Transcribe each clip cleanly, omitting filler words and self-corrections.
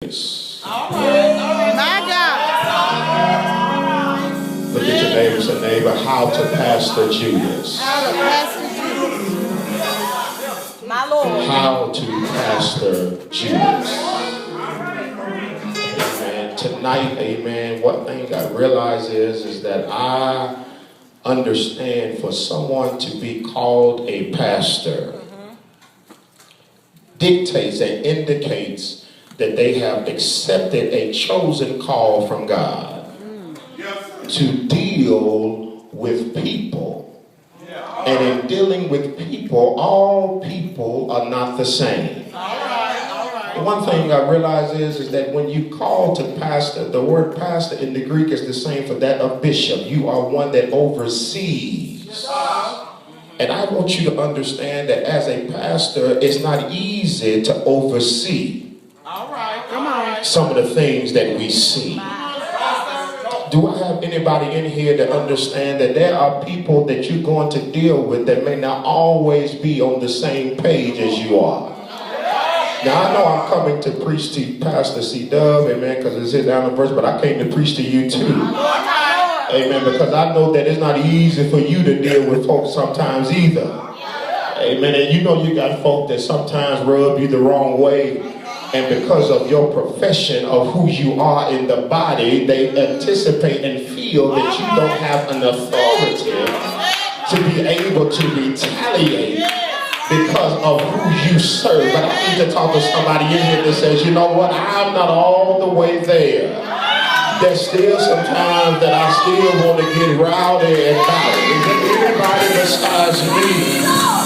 Judas. All right. My God. Look at your neighbor and say, neighbor, how to Pastor Judas. How to Pastor Judas. My Lord. How to Pastor Judas. Amen. Tonight, amen, one thing I realize is that I understand for someone to be called a pastor dictates and indicates that they have accepted a chosen call from God to deal with people. And in dealing with people, all people are not the same. One thing I realize is that when you call to pastor, the word pastor in the Greek is the same for that of bishop. You are one that oversees. And I want you to understand that as a pastor, it's not easy to oversee some of the things that we see. Do I have anybody in here that understand that there are people that you're going to deal with that may not always be on the same page as you are? Now, I know I'm coming to preach to Pastor C. Dove, amen, because it's his anniversary, but I came to preach to you too. Amen, because I know that it's not easy for you to deal with folks sometimes either. Amen, and you know you got folk that sometimes rub you the wrong way, and because of your profession of who you are in the body, they anticipate and feel that you don't have an authority to be able to retaliate because of who you serve. But I need to talk to somebody in here that says, you know what, I'm not all the way there. There's still some times that I still want to get rowdy and rowdy. Is there anybody besides me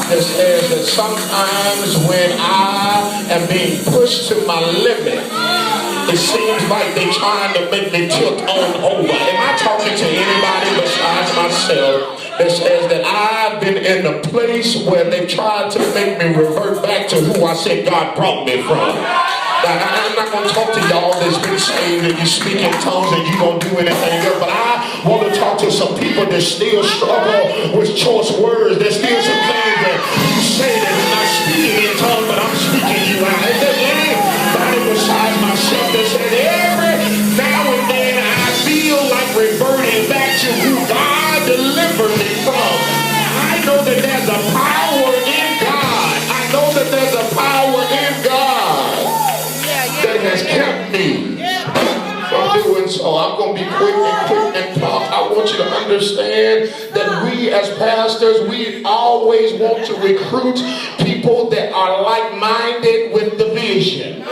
that says that sometimes when I am being pushed to my limit, it seems like they're trying to make me tilt on over? Am I talking to anybody besides myself that says that I've been in a place where they tried to make me revert back to who I said God brought me from? Now, I'm not going to talk to y'all that's been saved and you speak in tongues and you don't do anything else, but I want to talk to some people that still struggle with choice words. There's still some things that you say that you're not speaking in tongues, but I'm speaking you out. Is there anybody besides myself that said every now and then I feel like reverting back to who God delivered me from? I know that there's a power in God. I know that there's a power in God that has kept me from doing so. I'm going to be quick and talk. I want you to understand that we as pastors, we always want to recruit people that are like-minded with the vision.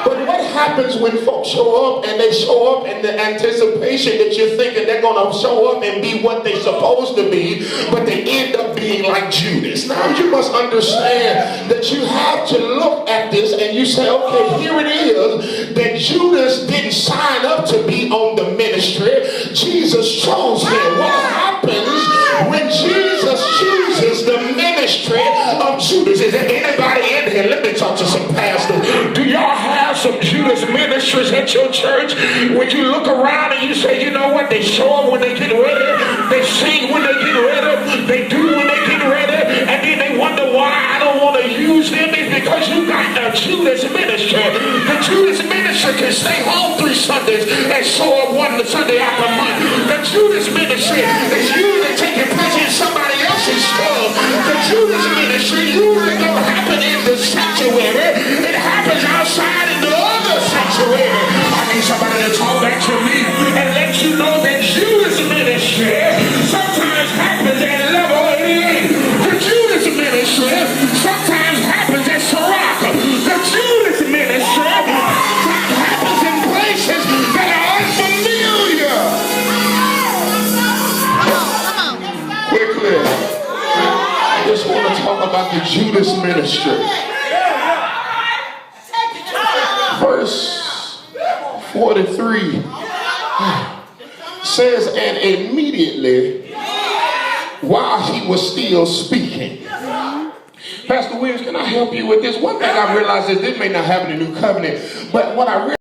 But what happens when folks show up and they show up in the anticipation that you're thinking they're going to show up and be what they're supposed to be, but they end up being like Judas? Now you must understand that you have to look at this and you say, okay, here it is that Judas didn't sign up to be on the ministry. Jesus chose him. What happens when Jesus chooses the ministry of Judas? Is there anybody in here? Let me talk to some pastors. Do y'all have some Judas ministries at your church? When you look around and you say, you know what, they show up when they get ready, they sing when they get ready, they do when they get ready, and then they wonder why I don't want to use them. It's because you got the Judas ministry. The Judas ministry can stay home 3 Sundays and show up one Sunday after month. The Judas ministry is usually taking place in somebody else's stuff. The Judas ministry usually don't happen in the sanctuary. It happens outside in the other sanctuary. I need somebody to talk back to me and let you know that Judas ministry sometimes happens at level 88. The Judas ministry sometimes happens at Sirach. The Judas ministry happens in places that are unfamiliar. Quickly, I just want to talk about the Judas ministry. Verse 43 says, and immediately while he was still speaking. Pastor Williams, can I help you with this? One thing I realize is this may not happen in the New Covenant, but what I realize